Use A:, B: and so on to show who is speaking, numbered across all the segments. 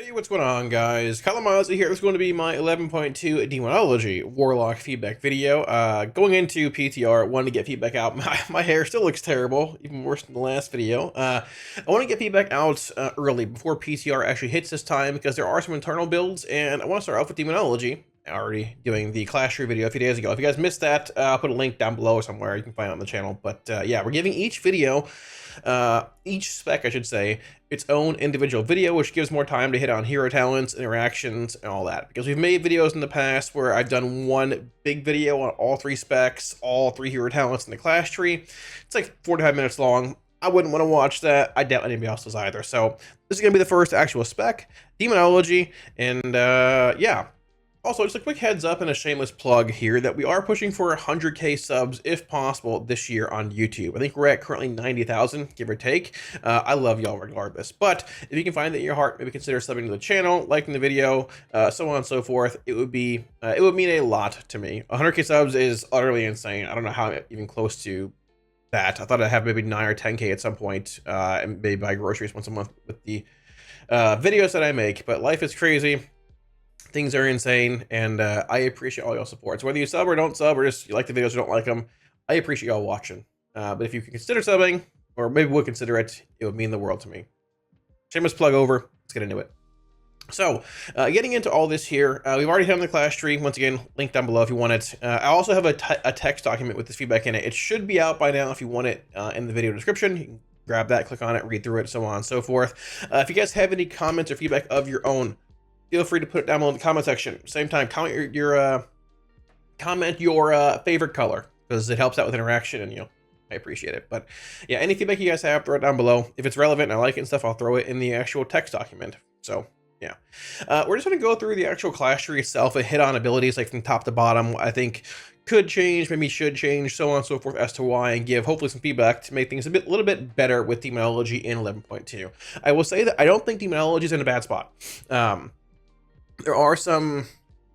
A: Hey, what's going on, guys? Kalamazi here. This is going to be my 11.2 Demonology Warlock feedback video. Going into PTR, wanted to get feedback out. My hair still looks terrible, even worse than the last video. I want to get feedback out early, before PTR actually hits this time, because there are some internal builds, and I want to start off with Demonology. Already doing the Clash Tree video a few days ago. If you guys missed that, I'll put a link down below somewhere. You can find it on the channel. But yeah, we're giving each video, each spec, I should say, its own individual video, which gives more time to hit on hero talents, interactions, and all that. Because we've made videos in the past where I've done one big video on all three specs, all three hero talents in the Clash Tree. It's like 45 minutes long. I wouldn't want to watch that. I doubt anybody else does either. So this is going to be the first actual spec, Demonology, and yeah. Also, just a quick heads up and a shameless plug here that we are pushing for 100k subs, if possible, this year on YouTube. I think we're at currently 90,000, give or take. I love y'all regardless. But if you can find it in your heart, maybe consider subbing to the channel, liking the video, so on and so forth. It would mean a lot to me. 100k subs is utterly insane. I don't know how I'm even close to that. I thought I'd have maybe 9 or 10k at some point, and maybe buy groceries once a month with the videos that I make. But life is crazy. Things are insane, and I appreciate all y'all support. So whether you sub or don't sub, or just you like the videos or don't like them, I appreciate y'all watching. But if you can consider subbing, or maybe would consider it, it would mean the world to me. Shameless plug over. Let's get into it. So, getting into all this here, we've already done the Clash Tree. Once again, link down below if you want it. I also have a text document with this feedback in it. It should be out by now if you want it in the video description. You can grab that, click on it, read through it, so on and so forth. If you guys have any comments or feedback of your own, feel free to put it down below in the comment section. Same time, comment your favorite color, because it helps out with interaction, and I appreciate it. But yeah, any feedback you guys have, throw it down below. If it's relevant and I like it and stuff, I'll throw it in the actual text document. So yeah, we're just going to go through the actual Clash Tree itself and hit on abilities like from top to bottom. I think could change, maybe should change, so on and so forth as to why, and give hopefully some feedback to make things a little bit better with Demonology in 11.2. I will say that I don't think Demonology is in a bad spot. There are some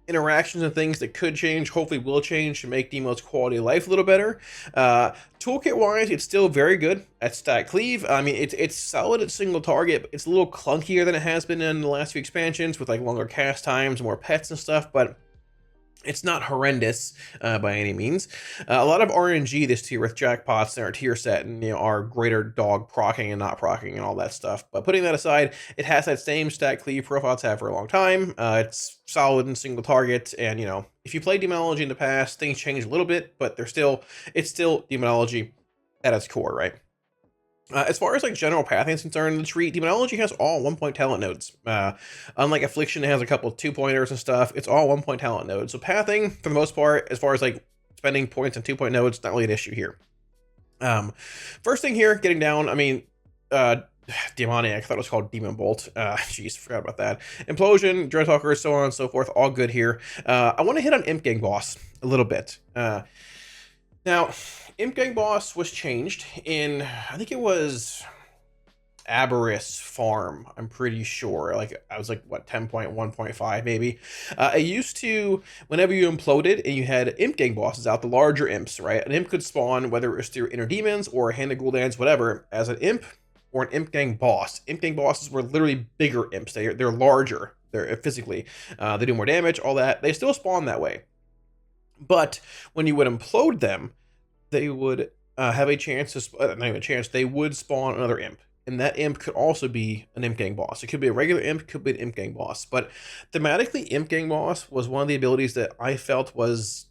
A: interactions and things that could change, hopefully will change, to make Demo's quality of life a little better. Toolkit wise, it's still very good at stat cleave. I mean, it's solid at single target, but it's a little clunkier than it has been in the last few expansions, with like longer cast times, more pets and stuff, but it's not horrendous by any means. A lot of RNG this tier with jackpots in our tier set, and our greater dog proccing and not proccing and all that stuff. But putting that aside, it has that same stat cleave profile it's had for a long time. It's solid in single target, and if you played Demonology in the past, things change a little bit, but it's still Demonology at its core, right? As far as like general pathing is concerned, the tree, Demonology has all 1-point talent nodes. Unlike Affliction, it has a couple of 2-pointers and stuff. It's all 1-point talent nodes. So pathing, for the most part, as far as like spending points on 2-point nodes, not really an issue here. First thing here, getting down, I mean, Demoniac, I thought it was called Demon Bolt. Jeez, forgot about that. Implosion, Dreadhawker, so on and so forth, all good here. I want to hit on Imp Gang Boss a little bit. Now, Imp Gang Boss was changed in, I think it was Aberrus Farm, I'm pretty sure. Like, I was like, what, 10.1.5 maybe? It used to, whenever you imploded and you had Imp Gang Bosses out, the larger imps, right? An imp could spawn, whether it was through Inner Demons or Hand of Gul'dans, whatever, as an imp or an Imp Gang Boss. Imp Gang Bosses were literally bigger imps. They're larger, they're physically. They do more damage, all that. They still spawn that way. But when you would implode them, they would have a chance to, not even a chance, they would spawn another imp. And that imp could also be an Imp Gang Boss. It could be a regular imp, could be an Imp Gang Boss. But thematically, Imp Gang Boss was one of the abilities that I felt was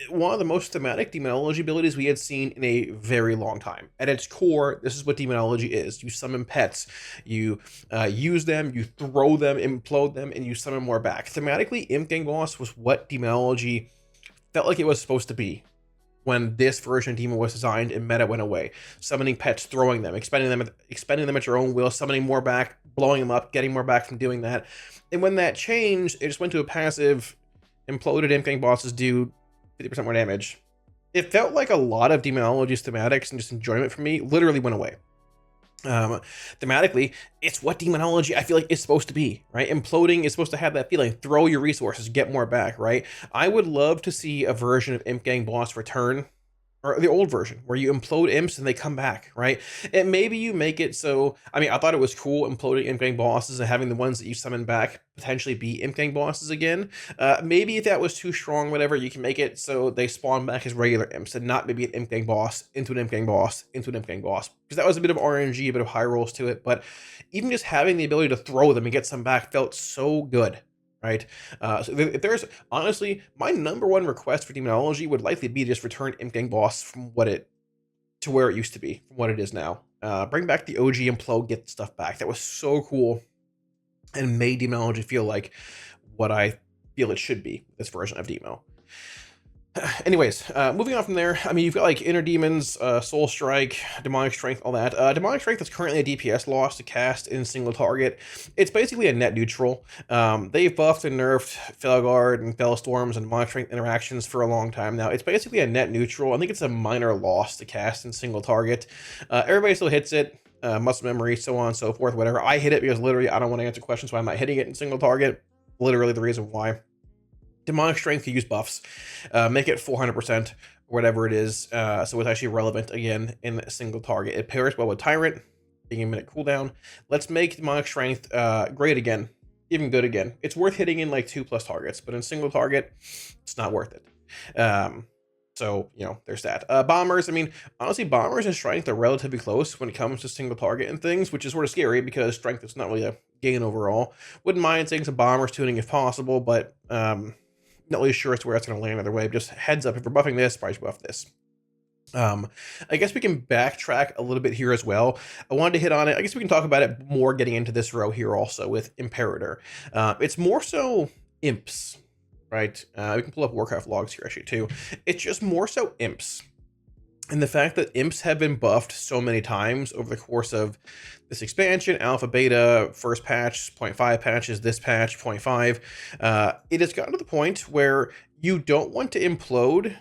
A: one of the most thematic Demonology abilities we had seen in a very long time. At its core, this is what Demonology is. You summon pets, you use them, you throw them, implode them, and you summon more back. Thematically, Imp Gang Boss was what Demonology felt like it was supposed to be when this version of Demo was designed and meta went away. Summoning pets, throwing them, expending them at your own will, summoning more back, blowing them up, getting more back from doing that. And when that changed, it just went to a passive, imploded Imp Gang Bosses do 50% more damage. It felt like a lot of Demonology's thematics and just enjoyment for me literally went away. Thematically, it's what Demonology I feel like is supposed to be, right? Imploding is supposed to have that feeling, throw your resources, get more back, right? I would love to see a version of Imp Gang Boss return or the old version where you implode imps and they come back, right? And maybe you make it so, I mean, I thought it was cool imploding imp gang bosses and having the ones that you summon back potentially be imp gang bosses again. Maybe if that was too strong, whatever, you can make it so they spawn back as regular imps and not maybe an imp gang boss into an imp gang boss into an imp gang boss, because that was a bit of RNG, a bit of high rolls to it. But even just having the ability to throw them and get some back felt so good. Right. So if there's honestly, my number one request for Demonology would likely be just return Imp Gang boss from what it to where it used to be, from what it is now. Bring back the OG Implode, get stuff back. That was so cool and made Demonology feel like what I feel it should be, this version of Demo. Anyways, moving on from there, I mean, you've got like Inner Demons, Soul Strike, Demonic Strength, all that. Demonic Strength is currently a DPS loss to cast in single target. It's basically a net neutral. They've buffed and nerfed Felguard and Fellstorms and Demonic Strength interactions for a long time now. It's basically a net neutral. I think it's a minor loss to cast in single target. Everybody still hits it. Muscle memory, so on and so forth, whatever. I hit it because literally I don't want to answer questions why I'm not hitting it in single target. Literally the reason why. Demonic Strength can use buffs, make it 400% or whatever it is, so it's actually relevant again in a single target. It pairs well with Tyrant, being a minute cooldown. Let's make Demonic Strength great again, even good again. It's worth hitting in like 2+ targets, but in single target, it's not worth it. So, you know, there's that. Bombers, I mean, honestly, Bombers and Strength are relatively close when it comes to single target and things, which is sort of scary because Strength is not really a gain overall. Wouldn't mind seeing some Bombers tuning if possible, but not really sure as to where it's going to land either way. Just heads up, if we're buffing this, probably buff this. I guess we can backtrack a little bit here as well. I wanted to hit on it. I guess we can talk about it more getting into this row here also with Imperator. It's more so imps, right? We can pull up Warcraft logs here actually too. It's just more so imps. And the fact that imps have been buffed so many times over the course of this expansion, alpha, beta, first patch, 0.5 patches, this patch, 0.5, it has gotten to the point where you don't want to implode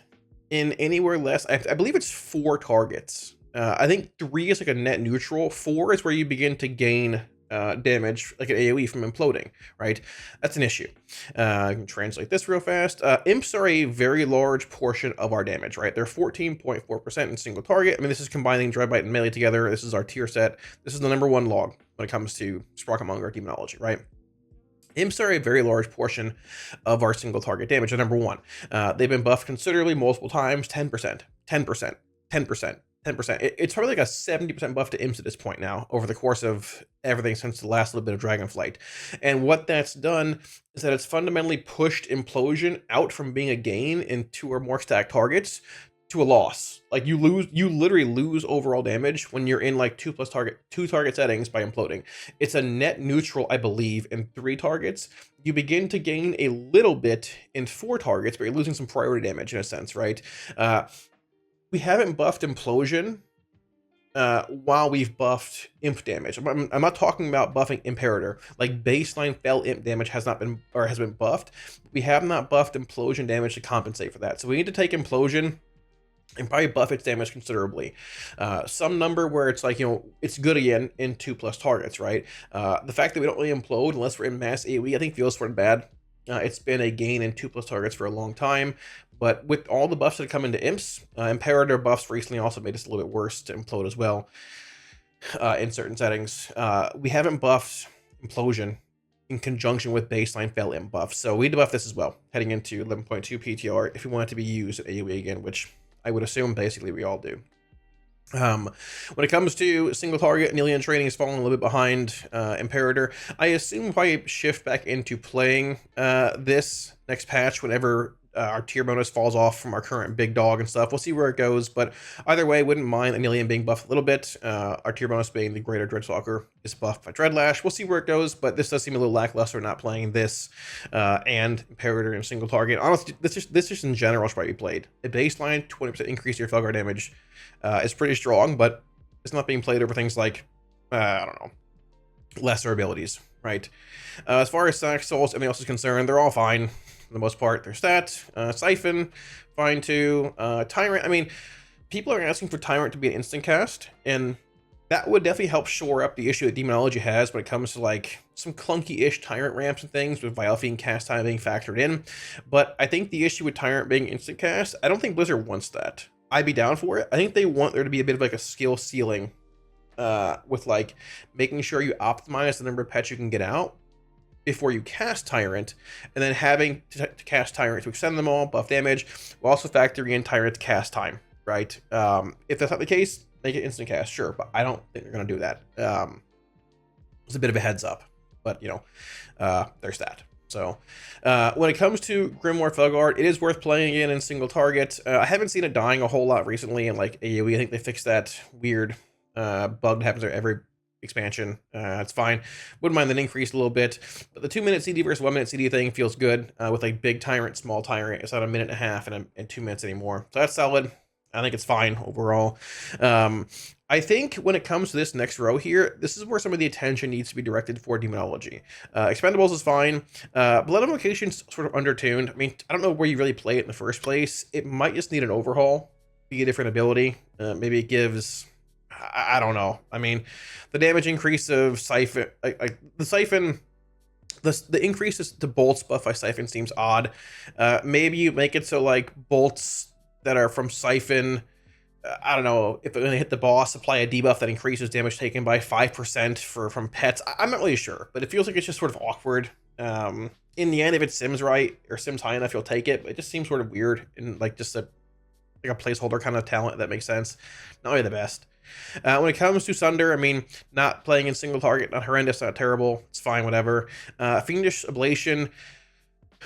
A: in anywhere less. I believe it's 4 targets. I think 3 is like a net neutral. 4 is where you begin to gain damage, like an AoE from imploding, right? That's an issue. I can translate this real fast. Imps are a very large portion of our damage, right? They're 14.4% in single target. I mean, this is combining Dreadbite and Melee together. This is our tier set. This is the number 1 log when it comes to Sprocketmonger Demonology, right? Imps are a very large portion of our single target damage. They're number 1. They've been buffed considerably multiple times, 10%, 10%, 10%. 10%. It's probably like a 70% buff to imps at this point now over the course of everything since the last little bit of Dragonflight. And what that's done is that it's fundamentally pushed Implosion out from being a gain in 2 or more stacked targets to a loss. Like you literally lose overall damage when you're in like 2 target settings by imploding. It's a net neutral, I believe, in 3 targets. You begin to gain a little bit in 4 targets, but you're losing some priority damage in a sense, right? We haven't buffed Implosion while we've buffed imp damage. I'm not talking about buffing Imperator. Like baseline fell imp damage has not been, or has been buffed. We have not buffed Implosion damage to compensate for that. So we need to take Implosion and probably buff its damage considerably. Some number where it's like, you know, it's good again in 2+ targets, right? The fact that we don't really implode unless we're in mass AoE, I think feels sort of bad. It's been a gain in 2+ targets for a long time, but with all the buffs that come into imps, Imperator buffs recently also made us a little bit worse to implode as well in certain settings. We haven't buffed Implosion in conjunction with baseline fell imp buffs, so we need to buff this as well, heading into 11.2 PTR if we want it to be used at AoE again, which I would assume basically we all do. When it comes to single target, Nelian training is falling a little bit behind Imperator. I assume we'll probably shift back into playing this next patch whenever our tier bonus falls off from our current big dog and stuff. We'll see where it goes, but either way, wouldn't mind Nelian being buffed a little bit. Our tier bonus being the Greater Dreadstalker is buffed by Dreadlash. We'll see where it goes, but this does seem a little lackluster not playing this and Imperator in single target. Honestly, this just in general should probably be played. A baseline 20% increase to your Felguard damage is pretty strong, but it's not being played over things like, I don't know, lesser abilities, right? As far as Sack Souls, everything else is concerned, they're all fine for the most part. Their stats, Siphon, fine too. Tyrant, I mean, people are asking for Tyrant to be an instant cast, and that would definitely help shore up the issue that Demonology has when it comes to like some clunky-ish Tyrant ramps and things with Vilefiend cast time being factored in. But I think the issue with Tyrant being instant cast, I don't think Blizzard wants that. I'd be down for it. I think they want there to be a bit of like a skill ceiling with like making sure you optimize the number of pets you can get out before you cast Tyrant, and then having to cast Tyrant to extend them all, buff damage, while also factoring in Tyrant cast time, right? If that's not the case, make it instant cast, sure, but I don't think they're going to do that. It's a bit of a heads up, but, you know, there's that. So when it comes to Grimoire Felguard, it is worth playing in single target. I haven't seen it dying a whole lot recently in like AoE. I think they fixed that weird bug that happens every expansion. It's fine. Wouldn't mind an increase a little bit, but the 2-minute CD versus 1-minute CD thing feels good with like big tyrant, small tyrant. It's not a minute and a half and 2 minutes anymore, so that's solid. I think it's fine overall. I think when it comes to this next row here, this is where some of the attention needs to be directed for Demonology. Expendables is fine. Blood Invocation's sort of undertuned. I mean, I don't know where you really play it in the first place. It might just need an overhaul, be a different ability. Maybe it gives... I don't know. I mean, the damage increase of Siphon, the Siphon, the increases to bolts buff by Siphon seems odd. Maybe you make it so like bolts that are from Siphon, I don't know, if they're going to hit the boss, apply a debuff that increases damage taken by 5% from pets. I'm not really sure, but it feels like it's just sort of awkward. In the end, if it sims right or sims high enough, you'll take it. But it just seems sort of weird and like just a placeholder kind of talent, that makes sense. Not really the best. When it comes to Sunder, I mean, not playing in single target, not horrendous, not terrible. It's fine, whatever. Fiendish Ablation,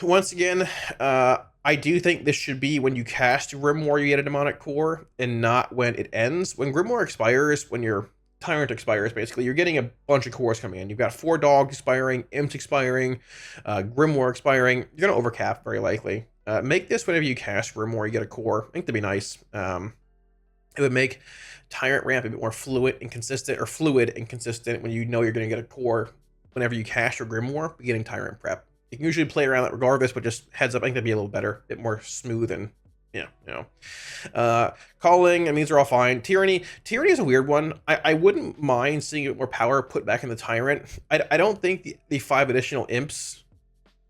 A: once again, I do think this should be when you cast Grimoire, you get a demonic core, and not when it ends. When Grimoire expires, when your Tyrant expires, basically, you're getting a bunch of cores coming in. You've got 4 dogs expiring, imps expiring, Grimoire expiring. You're going to overcap, very likely. Make this whenever you cast Grimoire, you get a core. I think that'd be nice. It would make Tyrant ramp a bit more fluid and consistent when you know you're going to get a core whenever you cast your Grimoire, beginning Tyrant prep. You can usually play around that regardless, but just heads up, I think that'd be a little better, a bit more smooth, and yeah, you know. Calling, I mean, these are all fine. Tyranny is a weird one. I wouldn't mind seeing a bit more power put back in the Tyrant. I don't think the 5 additional imps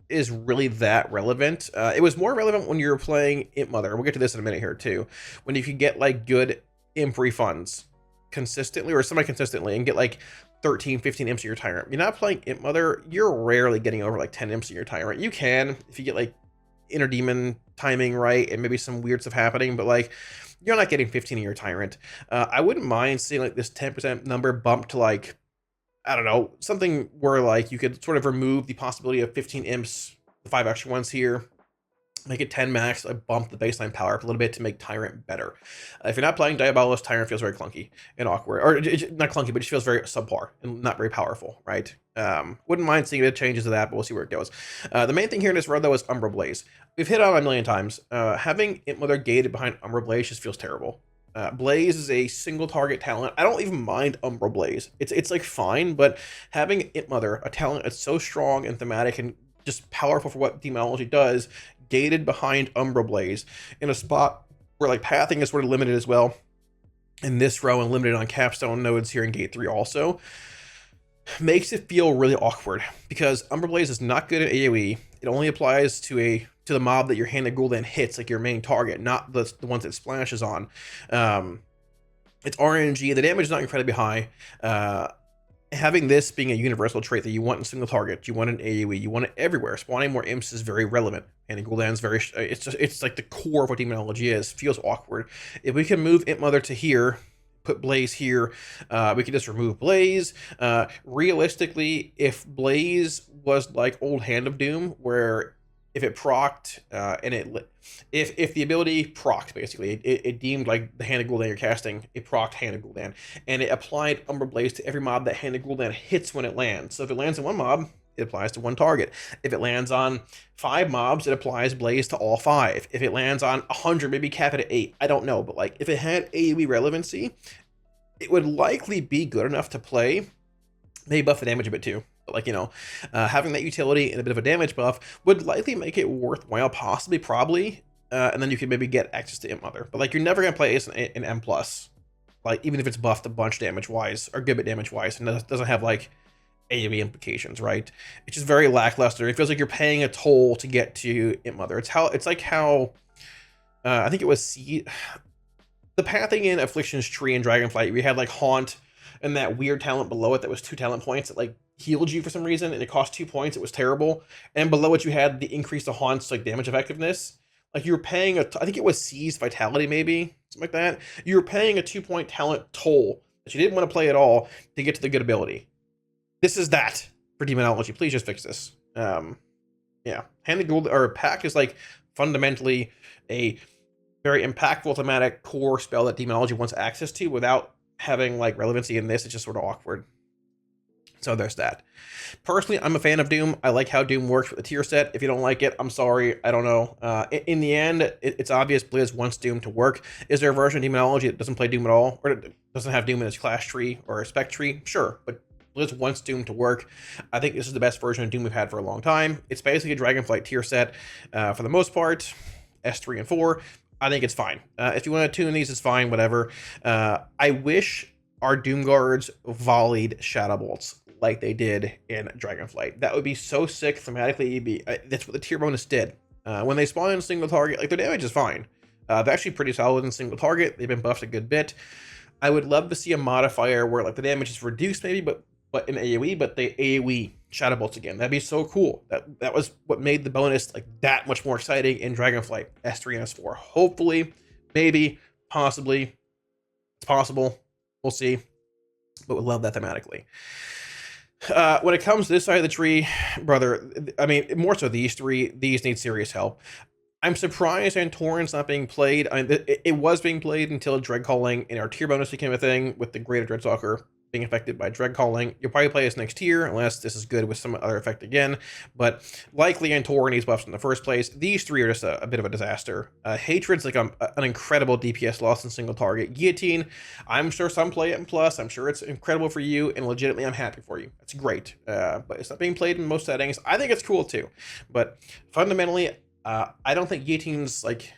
A: is really that relevant. It was more relevant when you were playing Imp Mother. We'll get to this in a minute here too. When you could get like good imp refunds consistently or semi-consistently and get like 13, 15 imps in your Tyrant. You're not playing Imp Mother, you're rarely getting over like 10 imps in your Tyrant. You can if you get like inner demon timing right and maybe some weird stuff happening, but like you're not getting 15 in your Tyrant. I wouldn't mind seeing like this 10% number bump to like, I don't know, something where like you could sort of remove the possibility of 15 imps, the 5 extra ones here, make it 10 max, bump the baseline power up a little bit to make Tyrant better. If you're not playing Diabolus, Tyrant feels very clunky and awkward, or not clunky, but it just feels very subpar and not very powerful, right? Wouldn't mind seeing a bit of changes to that, but we'll see where it goes. The main thing here in this run though is Umbra Blaze. We've hit on it a million times. Having Imp Mother gated behind Umbra Blaze just feels terrible. Blaze is a single target talent. I don't even mind Umbra Blaze. It's like fine, but having Imp Mother, a talent that's so strong and thematic and just powerful for what Demonology does, gated behind Umbra Blaze in a spot where like pathing is sort of limited as well in this row and limited on capstone nodes here in gate 3 also, makes it feel really awkward because Umbra Blaze is not good at AoE. It only applies to the mob that your Hand of Gul'dan hits, like your main target, not the ones it splashes on. It's RNG. The damage is not incredibly high. Having this being a universal trait that you want in single target, you want in AoE, you want it everywhere. Spawning more imps is very relevant, and Gul'dan's very. It's like the core of what Demonology is. Feels awkward. If we can move Imp Mother to here, put Blaze here, we can just remove Blaze. Realistically, if Blaze was like old Hand of Doom, where if it procced if the ability procced, basically, it deemed like the Hand of Gul'dan you're casting, it procced Hand of Gul'dan, and it applied Umbra Blaze to every mob that Hand of Gul'dan hits when it lands. So if it lands on one mob, it applies to one target. If it lands on 5 mobs, it applies Blaze to all 5. If it lands on 100, maybe cap it at 8. I don't know, but like if it had AoE relevancy, it would likely be good enough to play. Maybe buff the damage a bit too. But like, you know, having that utility and a bit of a damage buff would likely make it worthwhile, possibly, probably. And then you can maybe get access to Imp Mother. But like, you're never going to play Ace in M+. Like, even if it's buffed a bunch damage-wise, or good bit damage-wise, and doesn't have like AoE implications, right? It's just very lackluster. It feels like you're paying a toll to get to Imp Mother. It's like how I think it was the pathing in Affliction's tree and Dragonflight, we had like Haunt and that weird talent below it that was 2 talent points that like healed you for some reason, and it cost 2 points. It was terrible. And below it, you had the increase to Haunt's like damage effectiveness. Like you were paying I think it was Seized Vitality, maybe something like that. You were paying a 2-point talent toll that you didn't want to play at all to get to the good ability. This is that for Demonology. Please just fix this. Yeah, Hand the Gold or Pack is like fundamentally a very impactful thematic core spell that Demonology wants access to without having like relevancy in this. It's just sort of awkward. So there's that. Personally, I'm a fan of Doom. I like how Doom works with the tier set. If you don't like it, I'm sorry. I don't know. In the end, it's obvious Blizz wants Doom to work. Is there a version of Demonology that doesn't play Doom at all? Or doesn't have Doom in its class tree or a spec tree? Sure, but Blizz wants Doom to work. I think this is the best version of Doom we've had for a long time. It's basically a Dragonflight tier set for the most part. S3 and 4. I think it's fine. If you want to tune these, it's fine, whatever. I wish our Doom Guards volleyed Shadow Bolts like they did in Dragonflight. That would be so sick thematically. That's what the tier bonus did. When they spawn in a single target, like their damage is fine. They're actually pretty solid in single target. They've been buffed a good bit. I would love to see a modifier where like the damage is reduced maybe, but in AoE, but they AoE Shadow Bolts again. That'd be so cool. That was what made the bonus like that much more exciting in Dragonflight S3 and S4. Hopefully, maybe, possibly, it's possible. We'll see. But we'll love that thematically. When it comes to this side of the tree, brother, I mean, more so these three, these need serious help. I'm surprised Antorin's not being played. I mean, it was being played until Dread Calling and our tier bonus became a thing with the Greater Dreadstalker being affected by Dread Calling. You'll probably play this next tier unless this is good with some other effect again, but likely Antorin needs buffs in the first place. These three are just a bit of a disaster. Hatred's like an incredible DPS loss in single target. Guillotine, I'm sure some play it in plus. I'm sure it's incredible for you, and legitimately I'm happy for you. That's great, but it's not being played in most settings. I think it's cool too, but fundamentally, I don't think Guillotine's like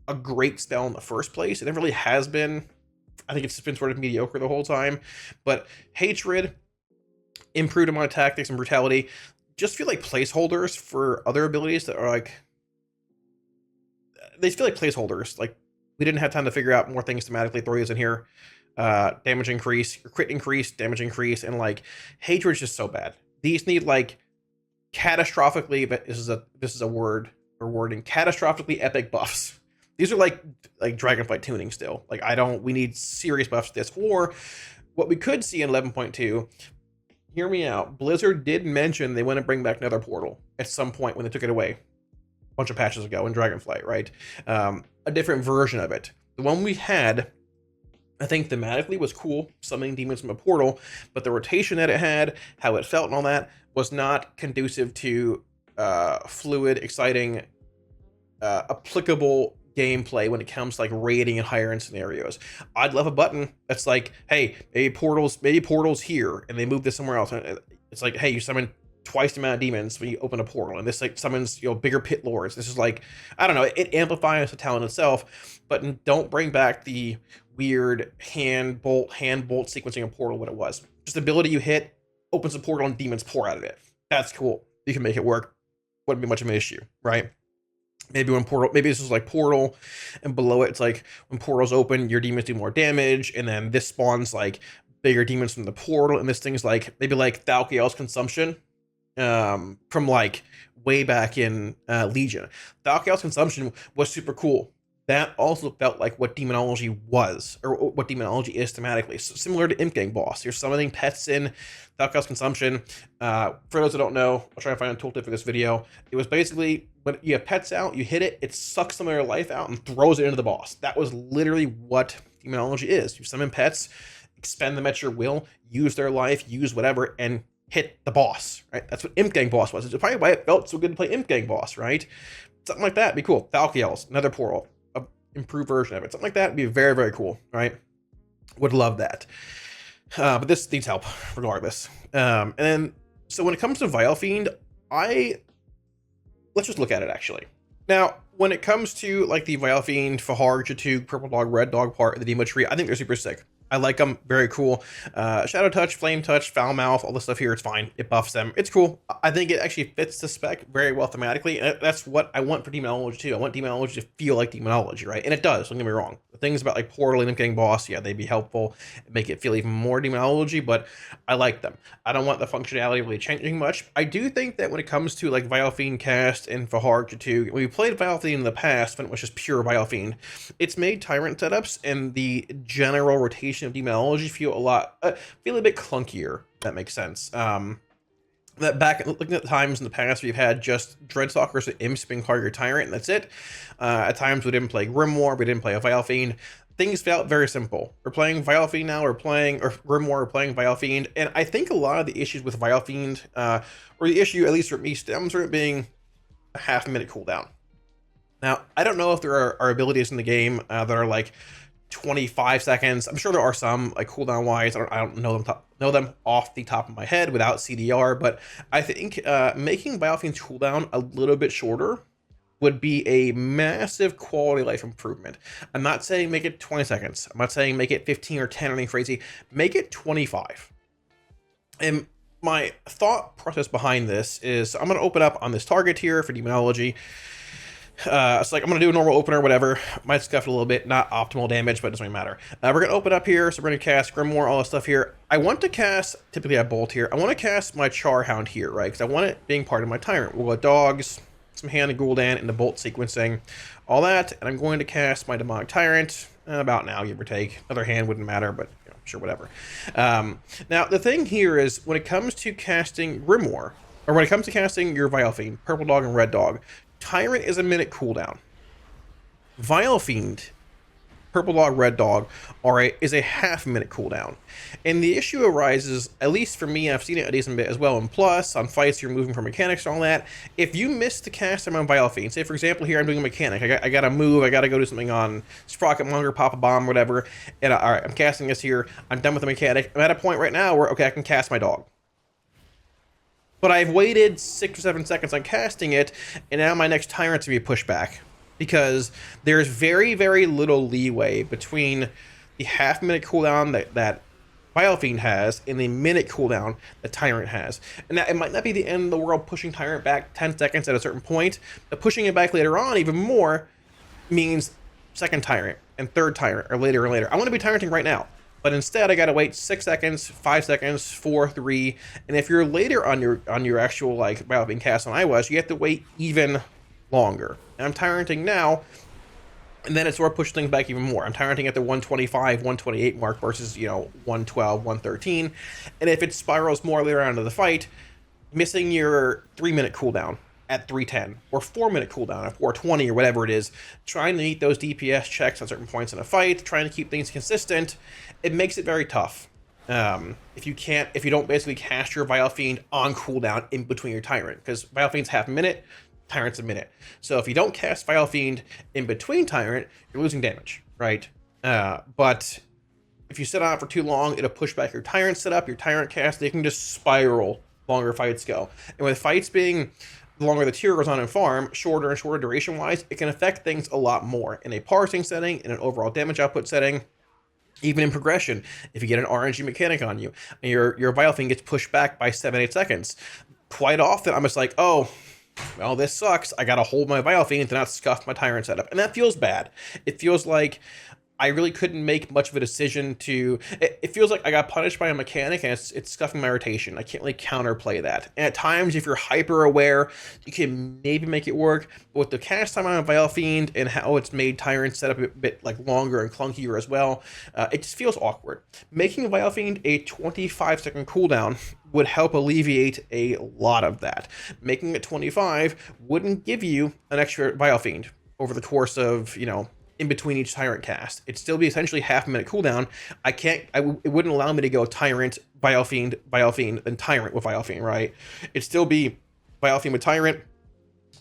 A: a great spell in the first place. It never really has been. I think it's been sort of mediocre the whole time, but Hatred, improved amount of tactics and brutality, just feel like placeholders for other abilities that are like, they feel like placeholders. Like we didn't have time to figure out more things thematically. Throw these in here, damage increase, crit increase, damage increase, and like Hatred's just so bad. These need like catastrophically, but this is a word or wording, catastrophically epic buffs. These are like Dragonflight tuning still. Like we need serious buffs to this. Or what we could see in 11.2, hear me out. Blizzard did mention they want to bring back Nether Portal at some point when they took it away a bunch of patches ago in Dragonflight, right? A different version of it. The one we had, I think thematically was cool, summoning demons from a portal, but the rotation that it had, how it felt and all that, was not conducive to fluid, exciting, applicable gameplay when it comes to like raiding and higher end scenarios. I'd love a button that's like, hey, maybe portals here, and they move this somewhere else. It's like, hey, you summon twice the amount of demons when you open a portal, and this like summons, you know, bigger pit lords. This is like, I don't know, it amplifies the talent itself, but don't bring back the weird hand bolt sequencing a portal what it was. Just the ability you hit opens a portal and demons pour out of it. That's cool. You can make it work. Wouldn't be much of an issue, right? Maybe this is like Portal, and below it, it's like when portals open, your demons do more damage, and then this spawns like bigger demons from the portal, and this thing's like maybe like Thalkiel's Consumption from like way back in Legion. Thalkiel's Consumption was super cool. That also felt like what Demonology was, or what Demonology is thematically. So similar to Imp Gang Boss. You're summoning pets in Thalkiel's Consumption. For those that don't know, I'll try and find a tooltip for this video. It was basically, when you have pets out, you hit it, it sucks some of their life out and throws it into the boss. That was literally what Demonology is. You summon pets, expend them at your will, use their life, use whatever, and hit the boss, right? That's what Imp Gang Boss was. It's probably why it felt so good to play Imp Gang Boss, right? Something like that would be cool. Thalkiel's, another portal. Improved version of it, something like that would be very, very cool, right? Would love that. But this needs help regardless. And then, so when it comes to Vilefiend, let's just look at it actually. Now, when it comes to like the Vilefiend, Fahar, Jatug, Purple Dog, Red Dog part of the Demo tree, I think they're super sick. I like them. Very cool. Shadow Touch, Flame Touch, Foul Mouth, all this stuff here, it's fine. It buffs them. It's cool. I think it actually fits the spec very well thematically. And that's what I want for Demonology too. I want Demonology to feel like Demonology, right? And it does, don't get me wrong. The things about like Portal and getting boss, yeah, they'd be helpful. Make it feel even more Demonology, but I like them. I don't want the functionality really changing much. I do think that when it comes to like Vilefiend cast and Fahar too, when we played Vilefiend in the past, when it was just pure Vilefiend, it's made Tyrant setups and the general rotation of Demonology feel a bit clunkier. If that makes sense. That back looking at the times in the past, we've had just Dreadstalkers and Imps being part of your Tyrant, and that's it. At times we didn't play Grimoire, we didn't play a Vilefiend. Things felt very simple. We're playing Vilefiend now, or Grimoire, we're playing Vilefiend, and I think a lot of the issues with Vilefiend, or the issue, at least for me, stems from it being a half-minute cooldown. Now, I don't know if there are abilities in the game that are like 25 seconds. I'm sure there are some, like cooldown wise. I don't know them off the top of my head without CDR, but I think making Vilefiend's cooldown a little bit shorter would be a massive quality of life improvement. I'm not saying make it 20 seconds. I'm not saying make it 15 or 10 or anything crazy. Make it 25. And my thought process behind this is I'm going to open up on this target here for Demonology. It's like I'm gonna do a normal opener, whatever. Might scuff it a little bit, not optimal damage, but it doesn't really matter. We're gonna open up here, so we're gonna cast Grimoire, all this stuff here. I want to cast, typically I bolt here. I want to cast my Charhound here, right? Because I want it being part of my Tyrant. We'll go Dogs, some Hand of Gul'dan, and the bolt sequencing, all that. And I'm going to cast my Demonic Tyrant about now, give or take. Another hand wouldn't matter, but you know, sure, whatever. Now the thing here is when it comes to casting Grimoire, or when it comes to casting your Vilefiend, Purple Dog and Red Dog, Tyrant is a minute cooldown. Vilefiend, Purple Dog, Red Dog, alright, is a half-minute cooldown. And the issue arises, at least for me, I've seen it a decent bit as well, and plus, on fights you're moving for mechanics and all that, if you miss the cast time on Vilefiend, say for example here I'm doing a mechanic, I gotta move, I gotta go do something on Sprocket Monger, pop a bomb, whatever, and alright, I'm casting this here, I'm done with the mechanic, I'm at a point right now where, okay, I can cast my dog. But I've waited 6 or 7 seconds on casting it, and now my next Tyrant's gonna be pushed back. Because there's very, very little leeway between the half-minute cooldown that Vilefiend has and the minute cooldown that Tyrant has. And that, it might not be the end of the world pushing Tyrant back 10 seconds at a certain point, but pushing it back later on even more means second Tyrant and third Tyrant, or later and later. I want to be Tyranting right now. But instead, I gotta wait 6 seconds, 5 seconds, 4, 3, and if you're later on your actual like Vilefiend cast than I was, you have to wait even longer. And I'm Tyranting now, and then it sort of pushes things back even more. I'm Tyranting at the 125, 128 mark versus 112, 113, and if it spirals more later on into the fight, missing your 3-minute cooldown at 310 or 4-minute cooldown at 420 or whatever it is, trying to meet those DPS checks at certain points in a fight, trying to keep things consistent, it makes it very tough. If you don't basically cast your Vilefiend on cooldown in between your Tyrant, because Vilefiend's half a minute, Tyrant's a minute. So if you don't cast Vilefiend in between Tyrant, you're losing damage, right? But if you sit on it for too long, it'll push back your Tyrant setup, your Tyrant cast, they can just spiral longer fights go. And with fights being the longer the tier goes on in farm, shorter and shorter duration wise, it can affect things a lot more in a parsing setting, in an overall damage output setting, even in progression. If you get an RNG mechanic on you and your Vilefiend gets pushed back by 7-8 seconds, quite often I'm just like, oh, well, this sucks. I gotta hold my Vilefiend to not scuff my Tyrant setup. And that feels bad. It feels like I really couldn't make much of a decision to... It feels like I got punished by a mechanic and it's scuffing my rotation. I can't really counterplay that. And at times, if you're hyper aware, you can maybe make it work. But with the cast time on Vilefiend and how it's made Tyrant set up a bit like longer and clunkier as well, it just feels awkward. Making Vilefiend a 25-second cooldown would help alleviate a lot of that. Making it 25 wouldn't give you an extra Vilefiend over the course of, in between each Tyrant cast. It'd still be essentially half-minute cooldown. It wouldn't allow me to go Tyrant, Vilefiend, then Tyrant with Vilefiend, right? It'd still be Vilefiend with Tyrant,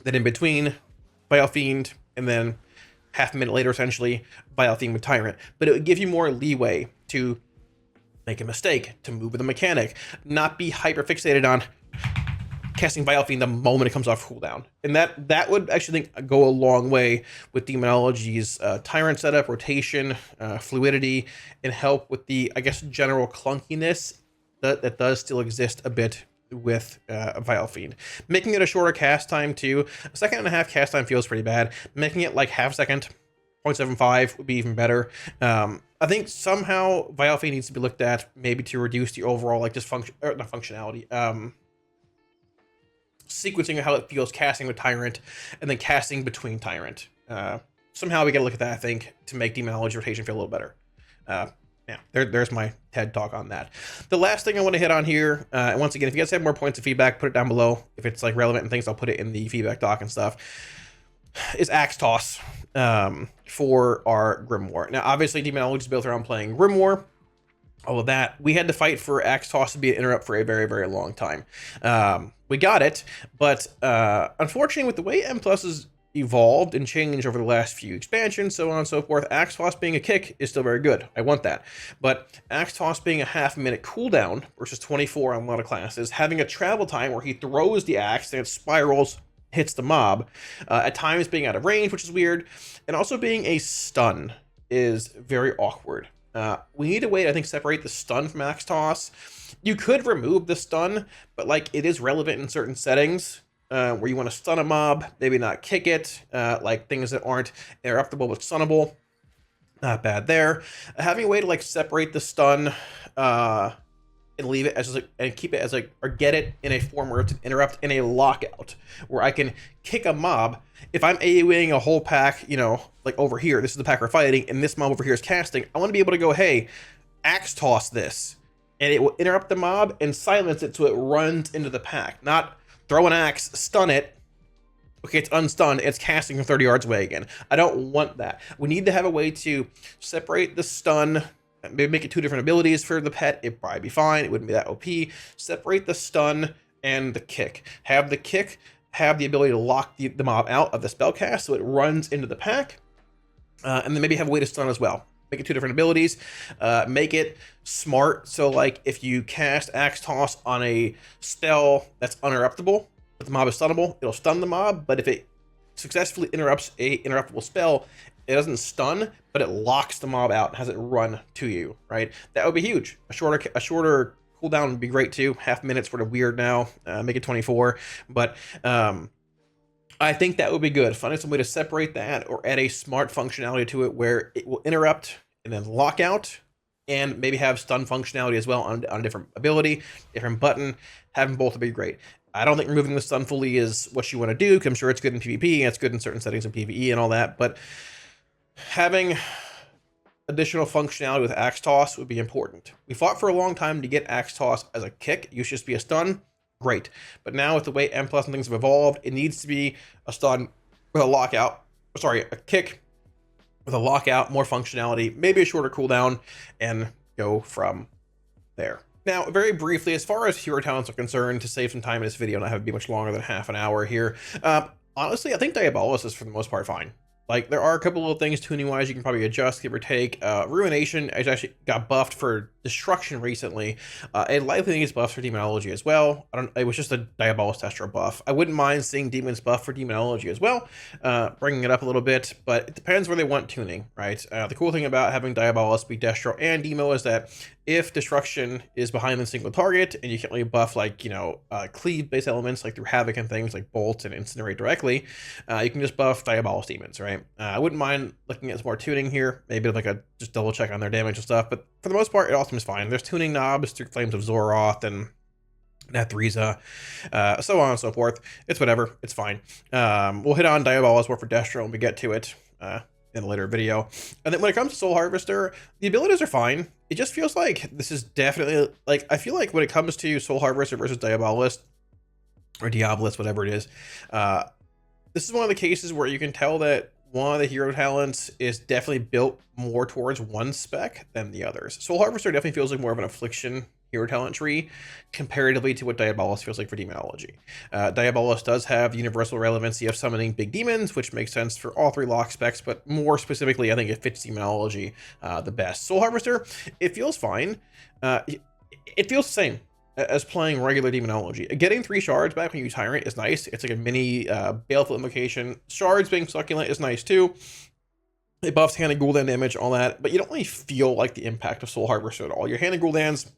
A: then in between Vilefiend, and then half a minute later, essentially, Vilefiend with Tyrant. But it would give you more leeway to make a mistake, to move with a mechanic, not be hyper fixated on casting Vilefiend the moment it comes off cooldown. And that would actually go a long way with Demonology's Tyrant setup, rotation, fluidity, and help with the, I guess, general clunkiness that does still exist a bit with Vilefiend. Making it a shorter cast time too. A second and a half cast time feels pretty bad. Making it like half second, 0.75 would be even better. I think somehow Vilefiend needs to be looked at maybe to reduce the overall like dysfunction, or not functionality, sequencing of how it feels casting with Tyrant and then casting between Tyrant. Somehow we gotta look at that, I think, to make Demonology rotation feel a little better. Yeah, there's my TED talk on that. The last thing I want to hit on here, and once again, if you guys have more points of feedback, put it down below. If it's like relevant and things, I'll put it in the feedback doc and stuff. Is Axe Toss for our Grimoire. Now, obviously, Demonology is built around playing Grimoire. All of that. We had to fight for Axe Toss to be an interrupt for a very, very long time. We got it, but unfortunately, with the way M+ has evolved and changed over the last few expansions, so on and so forth, Axe Toss being a kick is still very good. I want that. But Axe Toss being a half-minute cooldown versus 24 on a lot of classes, having a travel time where he throws the axe and it spirals, hits the mob, at times being out of range, which is weird, and also being a stun is very awkward. We need a way to, I think, separate the stun from Axe Toss. You could remove the stun, but like it is relevant in certain settings where you want to stun a mob, maybe not kick it, like things that aren't interruptible but stunnable. Not bad there. Having a way to like separate the stun and leave it as like, and keep it as like, or get it in a form where it's an interrupt in a lockout, where I can kick a mob. If I'm AoEing a whole pack, you know, like over here, this is the pack we're fighting, and this mob over here is casting, I want to be able to go, hey, Axe Toss this, and it will interrupt the mob and silence it so it runs into the pack. Not throw an axe, stun it, okay, it's unstunned, it's casting from 30 yards away again. I don't want that. We need to have a way to separate the stun, maybe make it two different abilities for the pet. It'd probably be fine. It wouldn't be that OP. Separate the stun and the kick. Have the kick have the ability to lock the mob out of the spell cast so it runs into the pack. And then maybe have a way to stun as well. Make it two different abilities. Make it smart. So like if you cast Axe Toss on a spell that's uninterruptible, but the mob is stunnable, it'll stun the mob. But if it successfully interrupts a interruptible spell, it doesn't stun, but it locks the mob out and has it run to you, right? That would be huge. A shorter cooldown would be great too. Half minute's sort of weird now. Make it 24. But I think that would be good. Finding some way to separate that or add a smart functionality to it where it will interrupt and then lock out, and maybe have stun functionality as well on a different ability, different button. Having both would be great. I don't think removing the stun fully is what you want to do, because I'm sure it's good in PvP and it's good in certain settings of PvE and all that, but having additional functionality with Axe Toss would be important. We fought for a long time to get Axe Toss as a kick. It used to just be a stun. Great. But now with the way M+ and things have evolved, it needs to be a stun with a lockout. Sorry, a kick with a lockout, more functionality, maybe a shorter cooldown, and go from there. Now, very briefly, as far as hero talents are concerned, to save some time in this video, not have it be much longer than half an hour here, honestly, I think Diabolus is for the most part fine. Like, there are a couple little things tuning-wise you can probably adjust, give or take. Ruination actually got buffed for Destruction recently. It likely gets buffed for Demonology as well. It was just a Diabolus Testro buff. I wouldn't mind seeing Demons buff for Demonology as well, bringing it up a little bit, but it depends where they want tuning, right? The cool thing about having Diabolus be Destro and Demo is that if Destruction is behind the single target and you can't really buff like, you know, cleave-based elements like through Havoc and things like Bolt and Incinerate directly, you can just buff Diabolus Demons, right? I wouldn't mind looking at some more tuning here, maybe like a just double check on their damage and stuff, but for the most part, it all seems fine. There's tuning knobs through Flames of Zoroth and Nathriza, so on and so forth. It's whatever, it's fine. We'll hit on Diabolus more for Destro when we get to it in a later video. And then when it comes to Soul Harvester, the abilities are fine. It just feels like this is definitely, like, I feel like when it comes to Soul Harvester versus Diabolus, or Diabolus, whatever it is, this is one of the cases where you can tell that one of the hero talents is definitely built more towards one spec than the others. Soul Harvester definitely feels like more of an affliction hero talent tree comparatively to what Diabolus feels like for Demonology. Diabolus does have the universal relevancy of summoning big demons, which makes sense for all three lock specs, but more specifically, I think it fits Demonology the best. Soul Harvester, it feels fine. It feels the same. as playing regular Demonology. Getting 3 shards back when you Tyrant is nice. It's like a mini Baleful invocation. Shards being succulent is nice too. It buffs hand and Gul'dan damage, all that, but you don't really feel like the impact of Soul Harvester at all. Your hand and Gul'dans,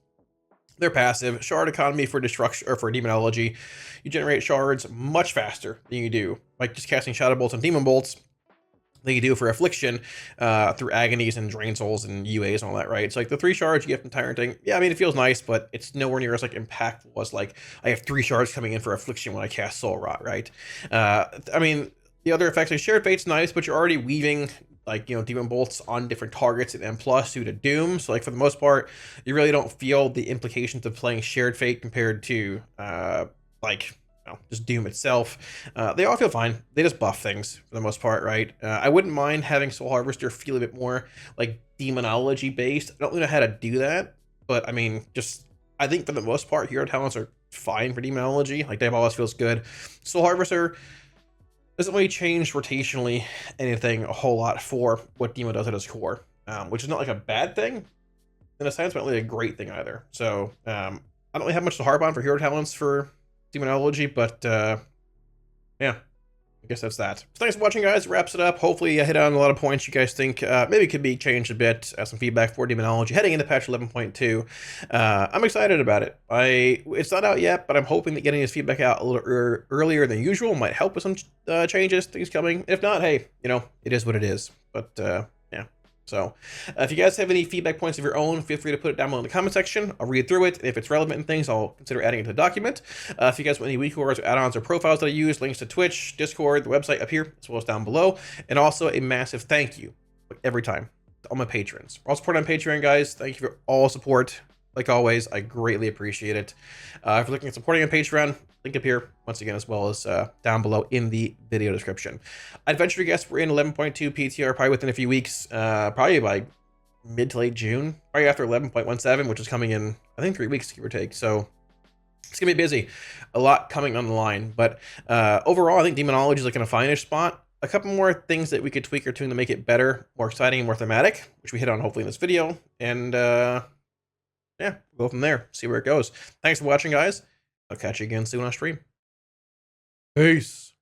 A: they're passive. Shard economy for destruction or for Demonology. You generate shards much faster than you do like just casting Shadow Bolts and Demon Bolts than you do for Affliction through Agonies and Drain Souls and UAs and all that, right? It's like the 3 shards you get from Tyranting. Yeah, I mean, it feels nice, but it's nowhere near as like impactful as like I have 3 shards coming in for Affliction when I cast Soul Rot, right? I mean, the other effects like Shared Fate's nice, but you're already weaving like, you know, Demon Bolts on different targets and M plus due to Doom. So like for the most part, you really don't feel the implications of playing Shared Fate compared to like, you know, just Doom itself. They all feel fine. They just buff things for the most part, right? I wouldn't mind having Soul Harvester feel a bit more like Demonology based. I don't really know how to do that, but I mean, just I think for the most part, hero talents are fine for Demonology. Like Diabolus feels good. Soul Harvester doesn't really change rotationally anything a whole lot for what Demo does at its core, which is not like a bad thing in a sense, but not really a great thing either. So I don't really have much to harp on for hero talents for Demonology, but yeah, I guess that's that. So thanks for watching, guys. Wraps it up. Hopefully I hit on a lot of points you guys think maybe could be changed a bit. Some feedback for Demonology heading into patch 11.2. I'm excited about it. It's not out yet, but I'm hoping that getting this feedback out a little earlier than usual might help with some changes, things coming. If not, hey, you know, it is what it is. But yeah. So if you guys have any feedback points of your own, feel free to put it down below in the comment section. I'll read through it. If it's relevant and things, I'll consider adding it to the document. If you guys want any weak cores or add-ons or profiles that I use, links to Twitch, Discord, the website up here, as well as down below. And also a massive thank you every time to all my patrons. We're all supported on Patreon, guys. Thank you for all support. Like always, I greatly appreciate it. If you're looking at supporting on Patreon, link up here once again, as well as down below in the video description. I'd venture to guess we're in 11.2 PTR probably within a few weeks, probably by mid to late June, probably after 11.17, which is coming in, I think, 3 weeks, give or take. So it's gonna be busy, a lot coming on the line. But overall, I think Demonology is like in a fine-ish spot. A couple more things that we could tweak or tune to make it better, more exciting, and more thematic, which we hit on hopefully in this video. And yeah, we'll go from there, see where it goes. Thanks for watching, guys. I'll catch you again soon on stream. Peace.